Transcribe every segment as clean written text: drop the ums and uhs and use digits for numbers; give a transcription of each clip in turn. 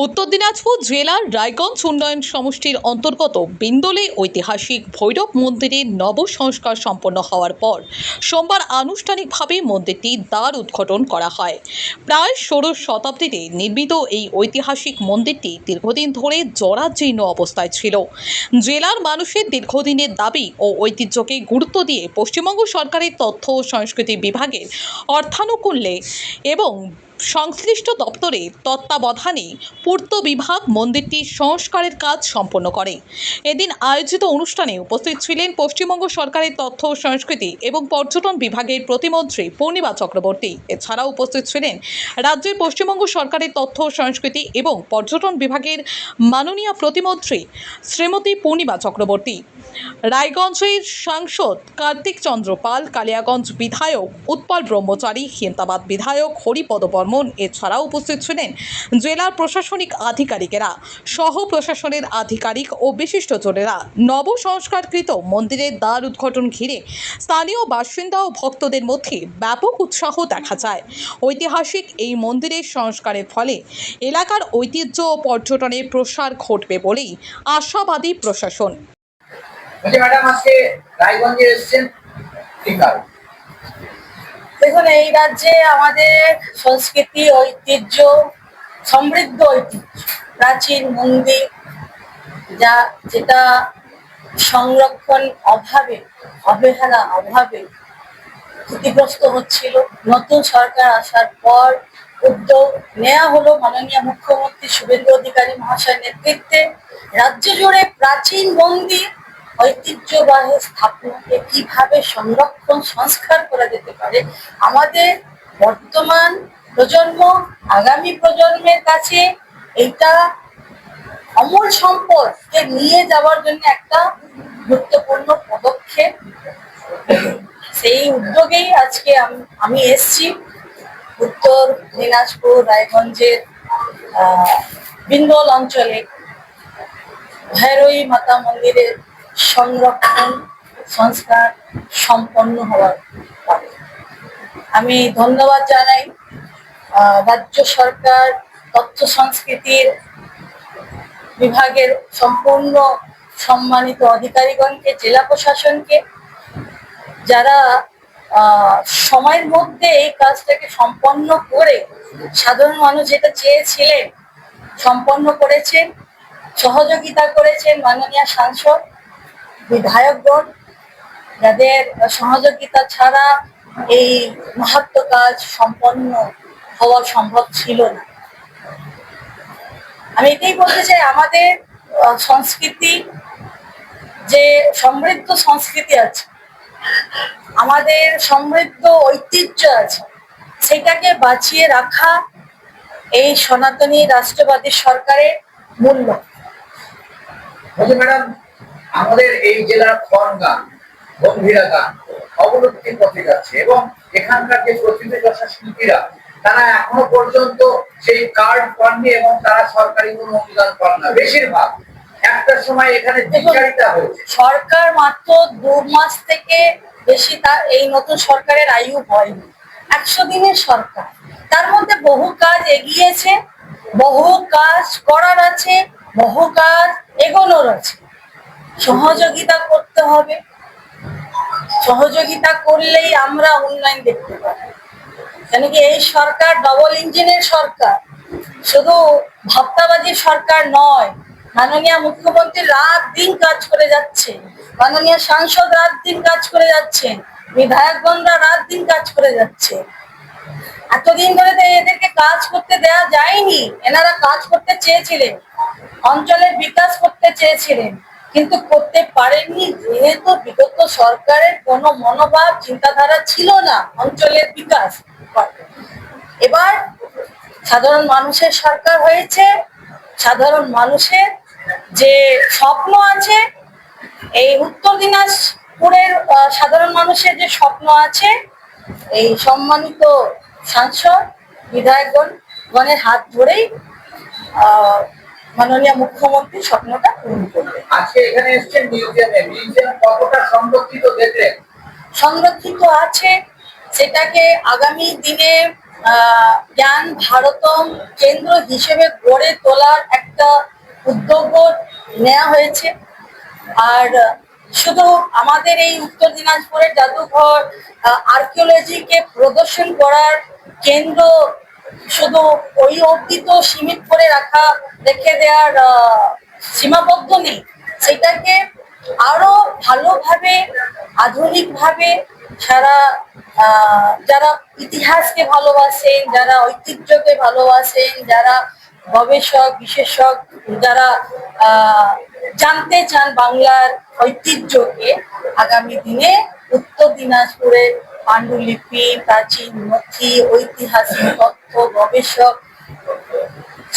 উত্তর দিনাজপুর জেলার রায়গঞ্জ উন্নয়ন সমষ্টির অন্তর্গত বিন্দলে ঐতিহাসিক ভৈরব মন্দিরের নব সংস্কার সম্পন্ন হওয়ার পর সোমবার আনুষ্ঠানিকভাবে মন্দিরটির দ্বার উদ্ঘাটন করা হয়। প্রায় ষোড়শ শতাব্দীতে নির্মিত এই ঐতিহাসিক মন্দিরটি দীর্ঘদিন ধরে জরাজীর্ণ অবস্থায় ছিল। জেলার মানুষের দীর্ঘদিনের দাবি ও ঐতিহ্যকে গুরুত্ব দিয়ে পশ্চিমবঙ্গ সরকারের তথ্য ও সংস্কৃতি বিভাগের অর্থানুকূল্যে এবং সংশ্লিষ্ট দপ্তরের তত্ত্বাবধানে পূর্ত বিভাগ মন্দিরটির সংস্কারের কাজ সম্পন্ন করে। এদিন আয়োজিত অনুষ্ঠানে উপস্থিত ছিলেন পশ্চিমবঙ্গ সরকারের তথ্য ও সংস্কৃতি এবং পর্যটন বিভাগের প্রতিমন্ত্রী পূর্ণিমা চক্রবর্তী। এছাড়াও উপস্থিত ছিলেন রাজ্যের পশ্চিমবঙ্গ সরকারের তথ্য ও সংস্কৃতি এবং পর্যটন বিভাগের মাননীয় প্রতিমন্ত্রী শ্রীমতী পূর্ণিমা চক্রবর্তী, রায়গঞ্জের সাংসদ কার্তিক চন্দ্র পাল, কালিয়াগঞ্জ বিধায়ক উৎপল ব্রহ্মচারী, হেমতাবাদ বিধায়ক হরিপদ বর্মন। এছাড়াও উপস্থিত ছিলেন জেলার প্রশাসনিক আধিকারিকেরা, সহ প্রশাসনের আধিকারিক ও বিশিষ্টজনেরা। নব সংস্কারকৃত মন্দিরের দ্বার উদ্ঘাটন ঘিরে স্থানীয় বাসিন্দা ও ভক্তদের মধ্যে ব্যাপক উৎসাহ দেখা যায়। ঐতিহাসিক এই মন্দিরের সংস্কারের ফলে এলাকার ঐতিহ্য ও পর্যটনের প্রসার ঘটবে বলেই আশাবাদী প্রশাসন। ম্যাডাম, আজকে রায়গঞ্জে এসেছেন ঠিক আছে। দেখুন, এই রাজ্যে আমাদের সংস্কৃতি, ঐতিহ্য, সমৃদ্ধ ঐতিহ্য, প্রাচীন মন্দির যেটা সংরক্ষণ অভাবে, অবহেলা অভাবে ক্ষতিগ্রস্ত হচ্ছিল। নতুন সরকার আসার পর উদ্যোগ নেওয়া হলো মাননীয় মুখ্যমন্ত্রী শুভেন্দু অধিকারী মহাশয়ের নেতৃত্বে। রাজ্য জুড়ে প্রাচীন মন্দির, ঐতিহ্যবাহী স্থাপনাকে কিভাবে সংরক্ষণ সংস্কার করা যেতে পারে, আমাদের বর্তমান প্রজন্ম আগামী প্রজন্মের কাছে এইটা অমূল সম্পদকে নিয়ে যাওয়ার জন্য একটা গুরুত্বপূর্ণ পদক্ষেপ। সেই উদ্যোগেই আজকে আমি এসছি উত্তর দিনাজপুর রায়গঞ্জের বিন্দল অঞ্চলে ভৈরবী মাতা মন্দিরের সংরক্ষণ সংস্কার সম্পন্ন হওয়ার পরে আমি ধন্যবাদ জানাই রাজ্য সরকার, তথ্য সংস্কৃতির বিভাগের সম্পূর্ণ সম্মানিত অধিকারীগণকে, জেলা প্রশাসনকে, যারা সময়ের মধ্যে এই কাজটাকে সম্পন্ন করে সাধারণ মানুষ যেটা চেয়েছিলেন সম্পন্ন করেছেন, সহযোগিতা করেছেন মাননীয় সাংসদ, বিধায়কগণ, যাদের সহযোগিতা ছাড়া এই মাহাত্ম্য কাজ সম্পন্ন হওয়া সম্ভব ছিল না। আমি এটাই বলতে চাই, আমাদের সংস্কৃতি, যে সমৃদ্ধ সংস্কৃতি আছে, আমাদের সমৃদ্ধ ঐতিহ্য আছে, সেটাকে বাঁচিয়ে রাখা এই সনাতনী রাষ্ট্রবাদী সরকারের মূল লক্ষ্য। ম্যাডাম, আমাদের এই জেলার খড়গান, গম্ভীরা গান অবলুপ্তির পথে যাচ্ছে এবং এখানকার যে প্রতিনিধি শিল্পীরা তারা এখনো পর্যন্ত সেই কার্ড পাননি এবং তারা সরকারি কোনো অনুদান পান না। বেশিরভাগ একটা সময় এখানে দ্বিচারিতা হয়েছে। সরকার মাত্র 2 মাস থেকে বেশি তার এই নতুন সরকারের আয়ু হয়নি। 100 দিনের সরকার, তার মধ্যে বহু কাজ এগিয়েছে, বহু কাজ করার আছে, বহু কাজ এগোনোর আছে। সহযোগিতা করতে হবে, সহযোগিতা করলেই আমরা উন্নয়ন দেখতে পাবো। কেন কি এই সরকার ডবল ইঞ্জিনের সরকার, শুধু ভাবতাবাজির সরকার নয়। মাননীয় মুখ্যমন্ত্রী রাত দিন কাজ করে যাচ্ছে, মাননীয় সাংসদ রাত দিন কাজ করে যাচ্ছেন, বিধায়কগণরা রাত দিন কাজ করে যাচ্ছে। এতদিন ধরে তো এদেরকে কাজ করতে দেওয়া যায়নি। এনারা কাজ করতে চেয়েছিলেন, অঞ্চলের বিকাশ করতে চেয়েছিলেন, কিন্তু করতে পারেননি, যেহেতু বিগত সরকারের কোনো মনোভাব চিন্তাধারা ছিল না অঞ্চলের বিকাশ। এবার সাধারণ মানুষের সরকার হয়েছে, সাধারণ মানুষের যে স্বপ্ন আছে, এই উত্তর দিনাজপুরের সাধারণ মানুষের যে স্বপ্ন আছে, এই সম্মানিত সাংসদ বিধায়কগণের হাত ধরেই মাননীয় মুখ্যমন্ত্রী স্বপ্নটা পূরণ করবে। আজকে এখানে এসেছেন মিউজিয়ামে, মিউজিয়াম কতটা সংরক্ষিত দেখলেন? সংরক্ষিত আছে, সেটাকে আগামী দিনে জ্ঞান ভারতম কেন্দ্র হিসেবে গড়ে তোলার একটা উদ্যোগ নেওয়া হয়েছে। আর শুধু আমাদের এই উত্তর দিনাজপুরের জাদুঘর আর্কিওলজিকে প্রদর্শন করার কেন্দ্র শুধু ওই অবধি তো সীমিত করে রেখে দেওয়ার সীমাবদ্ধ নেই, সেটাকে আরো ভালোভাবে আধুনিকভাবে সারা যারা ইতিহাসকে ভালোবাসেন, যারা ঐতিহ্যকে ভালোবাসেন, যারা গবেষক বিশেষজ্ঞ, যারা জানতে চান বাংলার ঐতিহ্যকে, আগামী দিনে উত্তর দিনাজপুরের পাণ্ডুলিপি, প্রাচীন নথি, ঐতিহাসিক তথ্য, গবেষক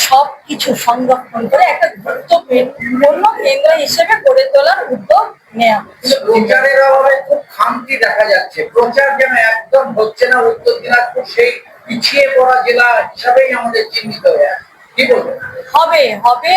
সবকিছু সংরক্ষণ করে একটা গুরুত্বপূর্ণ কেন্দ্র হিসেবে গড়ে তোলার উদ্যোগ নেওয়া হচ্ছে। প্রচারের অভাবে খুব খামতি দেখা যাচ্ছে, প্রচার যেন একদম হচ্ছে না। উত্তর দিনাজপুর সেই পিছিয়ে পড়া জেলা হিসাবেই আমাদের চিহ্নিত হয়ে আছে, কি বলবেন? হবে হবে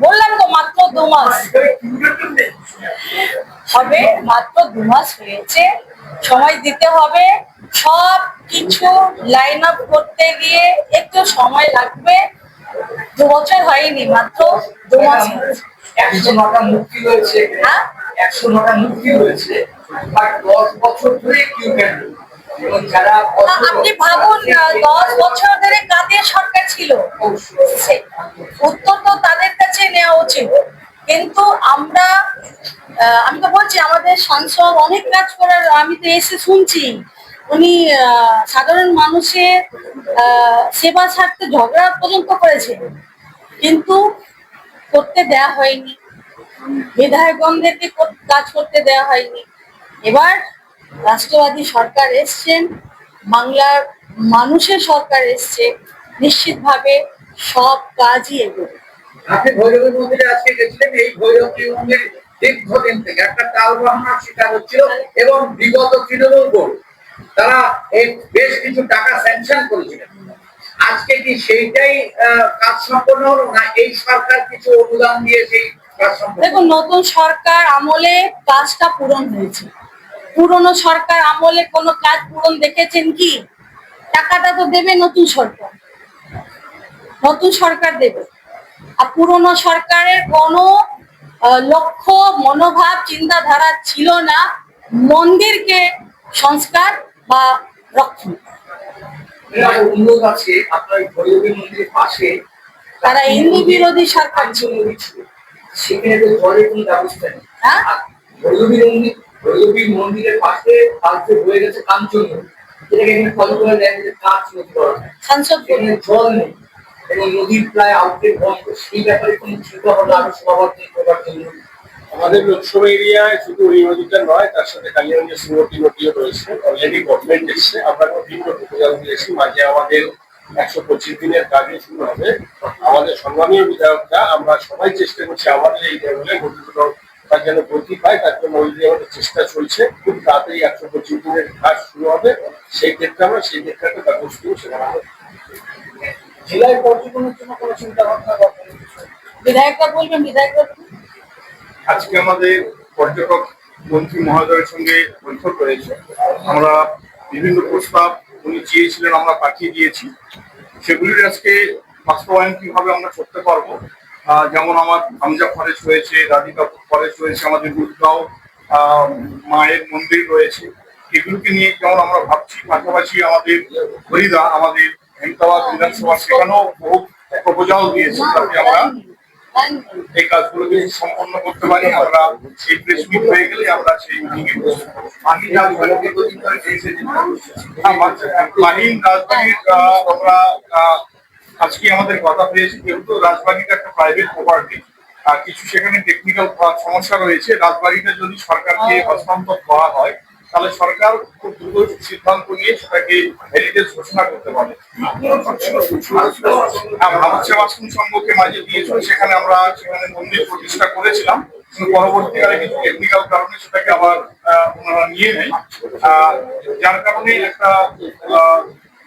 বললাম তো মাত্র 2 মাস হবে, মাত্র 2 মাস হয়েছে, সময় দিতে হবে। সব কিছু লাইন আপ করতে গিয়ে একটু সময় লাগবে। 2 বছর হয়নি, মাত্র 2 মাস হয়েছে। 109টা মূর্তি রয়েছে, হ্যাঁ 109টা মূর্তি রয়েছে, আর 10 বছর ধরে কিউ ক্যান্ডেল। এবং যারা আপনি ভাবুন 10 বছর ধরে কাদের সরকার ছিল, উত্তর তো তাদের কাছে নেওয়া উচিত। কিন্তু আমি তো বলছি আমাদের সাংসদ অনেক কাজ করার, আমি তো এসে শুনছি উনি সাধারণ মানুষের সেবা স্বার্থে ঝগড়া পর্যন্ত করেছেন, কিন্তু করতে দেয়া হয়নি, বিধায়কগণদেরকে কাজ করতে দেওয়া হয়নি। এবার রাষ্ট্রবাদী সরকার এসছেন, বাংলার মানুষের সরকার এসছে, নিশ্চিতভাবে সব কাজই এগোবে। আপনি ভৈরবী মন্দিরে আজকে গেছিলেন, এই ভৈরবী মন্দির দীর্ঘদিন থেকে একটা টালবাহানার শিকার হচ্ছিল এবং বিগত তৃণমূল বোর্ড তারা এই বেশ কিছু টাকা স্যাংশন করেছিলেন। আজকে কি সেইটাই কাজ সম্পন্ন হলো, না এই সরকার কিছু অনুদান দিয়ে সেই কাজ সম্পন্ন? দেখুন, নতুন সরকার আমলে কাজটা পূরণ হয়েছে। পুরনো সরকার আমলে কোনো কাজ পূরণ দেখেছেন কি? টাকাটা তো দেবে নতুন সরকার, নতুন সরকার দেবে। আর পুরনো সরকারের কোনো লক্ষ্য, মনোভাব, চিন্তাধারা ছিল না মন্দিরকে সংস্কার বা রক্ষণ। উন্নত আছে আপনার ভৈরবী মন্দিরের পাশে, তারা হিন্দু বিরোধী সরকার ছিল। সেখানে তো জলের কোনো ব্যবস্থা নেই। হ্যাঁ, ভৈরবী মন্দিরের পাশে কালকে হয়ে গেছে কাঞ্চন নদী, যেটাকে এখানে ফলো করে দেয় যে কাঁচ নদী করা হয়। সাংসদ সেখানে জল নেই এবং নদীর প্রায় আউটলেট বন্ধ। সেই ব্যাপারে কোনো চিন্তা ভাবনা আরো সমাবর্তন করার জন্য আমাদের লোকসভা এরিয়ায় শুধু ওই নদীটা নয়, তার সাথে কালিয়াগঞ্জের শ্রীমতী নদীও রয়েছে। অলরেডি গভর্নমেন্ট এসছে, আমরা বিভিন্ন প্রপোজাল দিয়েছি, মাঝে আমাদের 125 দিনের কাজও শুরু হবে। আমাদের সম্মানীয় বিধায়করা আমরা সবাই চেষ্টা করছি আমাদের এই লেভেলে নদীগুলো তার যেন গতি পায়, তার জন্য ওই আমাদের চেষ্টা চলছে। খুব তাড়াতাড়ি 125 দিনের কাজ শুরু হবে, সেই ক্ষেত্রে আমরা সেই ক্ষেত্রে ব্যবস্থা সেখানে জেলায় পর্যটনের জন্য কোনো চিন্তা ভাবনা করতে? বিধায়করা বলবেন, বিধায়করা আজকে আমাদের পর্যটক মন্ত্রী মহোদয়ের সঙ্গে বৈঠক রয়েছে। আমরা বিভিন্ন প্রস্তাব উনি চেয়েছিলেন, আমরা পাঠিয়ে দিয়েছি। সেগুলির আজকে বাস্তবায়ন কিভাবে আমরা করতে পারবো, যেমন আমার হামজা ফরেস্ট রয়েছে, রাধিকা ফরেস্ট রয়েছে, আমাদের গুরগাঁও মায়ের মন্দির রয়েছে, এগুলোকে নিয়ে যেমন আমরা ভাবছি। পাশাপাশি আমাদের হরিদা, আমাদের হেমতাবাদ বিধানসভা, সেখানেও বহু প্রপোজাল দিয়েছে যাতে আমরা এই কাজগুলো যদি সম্পন্ন করতে পারি। আমরা সেই প্রেস মিট হয়ে গেলে আমরা সেই মিটিংয়ে মাহিন রাজবাড়ির আমরা আজকে আমাদের কথা হয়েছে, যেহেতু রাজবাড়িটা একটা প্রাইভেট প্রপার্টি, কিছু সেখানে টেকনিক্যাল সমস্যা রয়েছে। রাজবাড়িটা যদি সরকারকে হস্তান্তর করা হয় তাহলে সরকার খুব দ্রুত সিদ্ধান্ত নিয়ে সেটাকে হেরিটেজ ঘোষণা করতে পারে। ভারত সেবাশ্রম সংঘকে মাঝে দিয়েছিল, সেখানে আমরা সেখানে মন্দির প্রতিষ্ঠা করেছিলাম, কিন্তু পরবর্তীকালে কিছু টেকনিক্যাল কারণে সেটাকে আবার ওনারা নিয়ে নেয়, যার কারণে একটা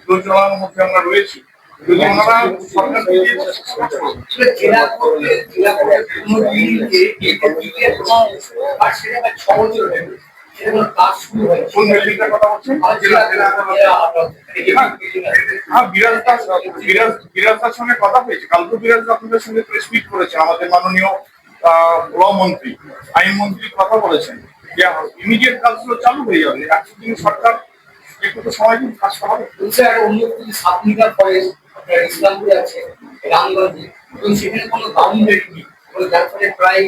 দোলচলার মধ্যে আমরা রয়েছি। যদি ওনারা সরকার থেকে সেটা কোনো কাজ শুরু হয়েছে। কোন বিল্ডিংটার কথা বলছেন? হ্যাঁ, বিরাজদার সঙ্গে কথা হয়েছে। কালকে বিরাজ আপনাদের সঙ্গে প্রেস মিট করেছেন আমাদের মাননীয় ল মন্ত্রী, আইন মন্ত্রী কথা বলেছেন যে ইমিডিয়েট কাজগুলো চালু হয়ে যাবে। 100 দিন সরকার একটু তো সময় দিন, কাজটা হবে। অন্য সাতমিটার ফরেস্ট আপনার ইসলামপুরে আছে, রামগঞ্জে, এবং সেখানে কোনো বাউন্ডারি নেই, যার ফলে প্রায়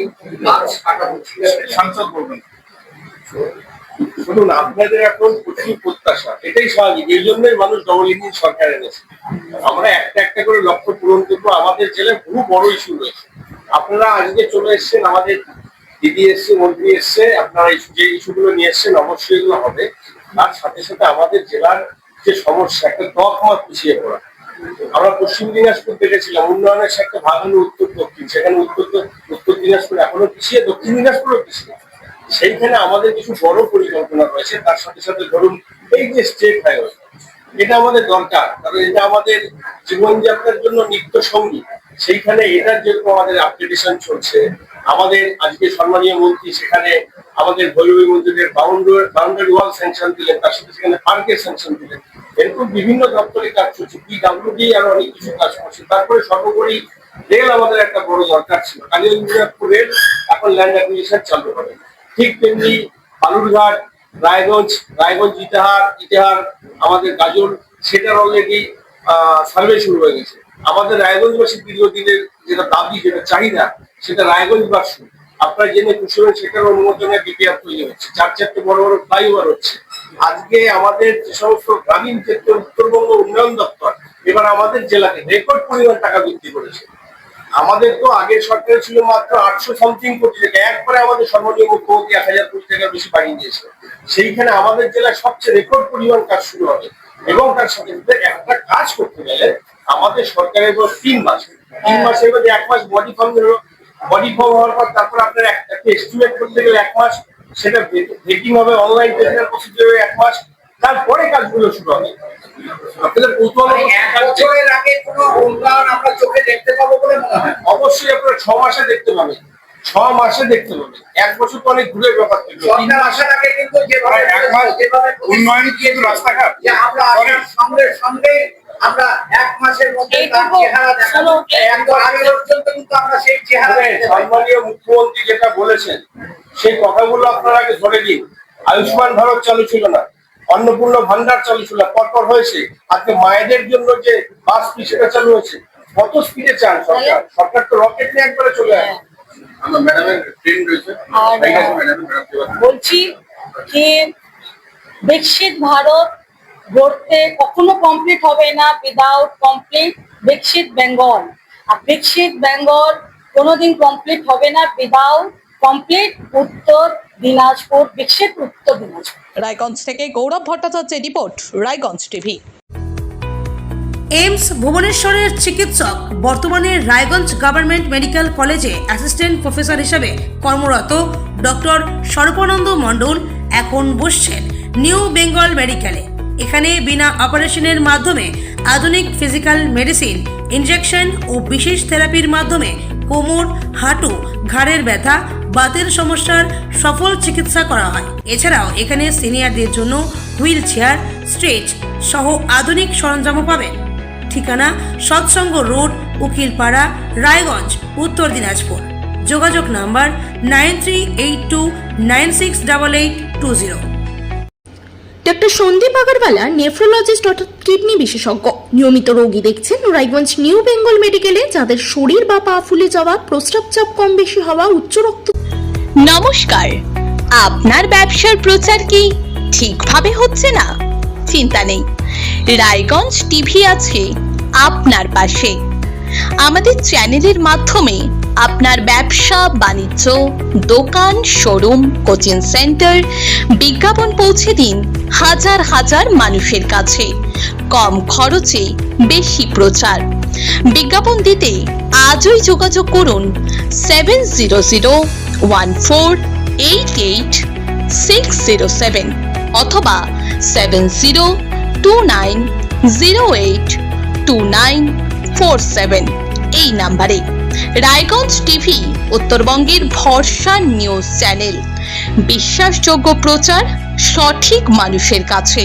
গাছ কাটা হচ্ছে। সাংসদ বলবেন। শুনুন, আপনাদের এখন প্রচুর প্রত্যাশা, এটাই স্বাভাবিক। এই জন্যই মানুষ ডবল ইঞ্জিন সরকার এনেছে। আমরা একটা একটা করে লক্ষ্য পূরণ করবো। আমাদের জেলায় বহু বড় ইস্যু রয়েছে। আপনারা আজকে চলে এসছেন, আমাদের দিদি এসছে, মন্ত্রী এসছে, আপনারা যে ইস্যুগুলো নিয়ে এসছেন অবশ্যই এগুলো হবে। তার সাথে সাথে আমাদের জেলার যে সমস্যা, একটা দখমত পিছিয়ে পড়া। আমরা পশ্চিম দিনাজপুর দেখেছিলাম, উন্নয়নের একটা ভাগ হলো উত্তর দক্ষিণ, সেখানে উত্তর দিনাজপুর এখনো পিছিয়ে, দক্ষিণ দিনাজপুরও পিছিয়ে। সেইখানে আমাদের কিছু বড় পরিকল্পনা রয়েছে। তার সাথে সাথে ধরুন এই যে স্টেট হাইওয়ে, এটা আমাদের দরকার, কারণ এটা আমাদের জীবনযাত্রার জন্য নিত্য সঙ্গী। সেইখানে এটার যেরকম আমাদের আপগ্রেডেশন চলছে, আমাদের আজকে সম্মানীয় মন্ত্রী সেখানে আমাদের ভৈরবী মন্দিরের বাউন্ডারি ওয়াল স্যাংশন দিলেন, তার সাথে সেখানে পার্কের স্যাংশন দিলেন। এরকম বিভিন্ন দপ্তরে কাজ চলছে, পিডব্লিউডি আর অনেক কিছু কাজ করছে। তারপরে সর্বোপরি রেল আমাদের একটা বড় দরকার ছিল। কালিয়াপুর রেল এখন ল্যান্ড অ্যাকুইজিশন চালু হবে। ঠিক তেমনি বালুরঘাট, রায়গঞ্জ ইটাহার আমাদের গাজল, সেটার অলরেডি সার্ভে শুরু হয়ে গেছে। আমাদের রায়গঞ্জবাসী দীর্ঘদিনের যেটা দাবি, যেটা চাহিদা, সেটা রায়গঞ্জবাসী আপনারা জেনে খুশি হবেন, সেটার অনুমোদনে ডিপিআর তৈরি হচ্ছে। 4-4টে বড় বড় ফ্লাইওভার হচ্ছে। আজকে আমাদের যে সমস্ত গ্রামীণ ক্ষেত্রে উত্তরবঙ্গ উন্নয়ন দপ্তর এবার আমাদের জেলাকে রেকর্ড পরিমাণ টাকা বৃদ্ধি করেছে। আমাদের তো আগের সরকারে ছিল মাত্র 800 সামথিং কোটি টাকা, একবারে আমাদের সর্বনিম্ন মুখ্যমন্ত্রী 1000 কোটি টাকার বেশি বাড়িয়ে দিয়েছে। সেইখানে আমাদের জেলায় সবচেয়ে রেকর্ড পরিমাণ কাজ শুরু হবে। এবং তার সাথে সাথে একটা কাজ করতে গেলে আমাদের সরকারের 3 মাসের মধ্যে 1 মাস বডি ফর্ম হওয়ার পর তারপর আপনার একটা এস্টিমেট করতে গেলে 1 মাস, সেটা ভেটিং হবে, অনলাইন টেন্ডার প্রসিডিউর 1 মাস, তারপরে কাজগুলো শুরু হবে। আপনাদের বছরের আগে কোনো উন্নয়ন আমরা চোখে দেখতে পাবো বলে মনে হয়? অবশ্যই আপনারা 6 মাসে দেখতে পাবেন, 6 মাসে দেখতে পাবেন। 1 বছর তো অনেক দূরের ব্যাপার। 3 মাসের আগে কিন্তু যেভাবে উন্নয়ন কিন্তু রাস্তাঘাট যে আমরা সঙ্গে সঙ্গে আমরা 1 মাসের মধ্যে তার চেহারা দেখাবো, একদম আগে পর্যন্ত কিন্তু আমরা সেই চেহারা সম্মানীয় মুখ্যমন্ত্রী যেটা বলেছেন সেই কথাগুলো আপনারা আগে ধরে দিন। আয়ুষ্মান ভারত চালু ছিল না, অন্নপূর্ণা ভান্ডার চালু ছিল, পরপর হয়েছে। আজকে মায়েদের জন্য যে বাস ফ্রি সেটা চালু হয়েছে। কত স্পিডে চান সরকার তো রকেট নিয়ে একবারে চলে আসে। আমার ম্যাডামের ট্রেন রয়েছে, বলছি যে বিকশিত ভারত গড়তে কখনো কমপ্লিট হবে না উইদাউট কমপ্লিট বিকশিত বেঙ্গল। আর বিকশিত বেঙ্গল কোনোদিন কমপ্লিট হবে না উইদাউট কমপ্লিট উত্তর দিনাজপুর, বিকশিত উত্তর দিনাজপুর। রায়গঞ্জ থেকে গৌরব ভট্টাচার্যের রিপোর্ট, রায়গঞ্জ টিভি। এইমস ভুবনেশ্বরের চিকিৎসক বর্তমানে রায়গঞ্জ গভর্নমেন্ট মেডিকেল কলেজে অ্যাসিস্ট্যান্ট প্রফেসর হিসেবে কর্মরত ডক্টর স্বরূপানন্দ মণ্ডল এখন বসছেন নিউ বেঙ্গল মেডিকেলে। এখানে বিনা অপারেশনের মাধ্যমে আধুনিক ফিজিক্যাল মেডিসিন, ইনজেকশন ও বিশেষ থেরাপির মাধ্যমে কোমর, হাঁটু, ঘাড়ের ব্যথা, বাতের সমস্যার সফল চিকিৎসা করা হয়। এছাড়াও এখানে সিনিয়রদের জন্য হুইল চেয়ার, স্ট্রেচ সহ আধুনিক সরঞ্জামও পাবেন। ঠিকানা সৎসঙ্গ রোড, উকিলপাড়া, রায়গঞ্জ, উত্তর দিনাজপুর। যোগাযোগ number 9382968820। Doctor Sandeep Agarwala nephrologist অর্থাৎ কিডনি বিশেষজ্ঞ নিয়মিত রোগী দেখছেন রায়গঞ্জ নিউ বেঙ্গল মেডিকেলে, যাদের শরীর বা পা ফুলে যাওয়া, প্রস্রাব চাপ কম বেশি হওয়া, উচ্চ রক্ত। নমস্কার, আপনার ব্যবসার প্রচার কি ঠিকভাবে হচ্ছে না? চিন্তা নেই, রায়গঞ্জ টিভি আছে আপনার পাশে। আমাদের চ্যানেলের মাধ্যমে আপনার ব্যবসা বাণিজ্য, দোকান, শোরুম, কোচিং সেন্টার বিজ্ঞাপন পৌঁছে দিন হাজার হাজার মানুষের কাছে। কম খরচে বেশি প্রচার। বিজ্ঞাপন দিতে আজই যোগাযোগ করুন 7001488607 অথবা 7029082947 এই নাম্বারে। রায়গঞ্জ টিভি উত্তরবঙ্গের ভরসা নিউজ চ্যানেল। বিশ্বাসযোগ্য প্রচার সঠিক মানুষের কাছে।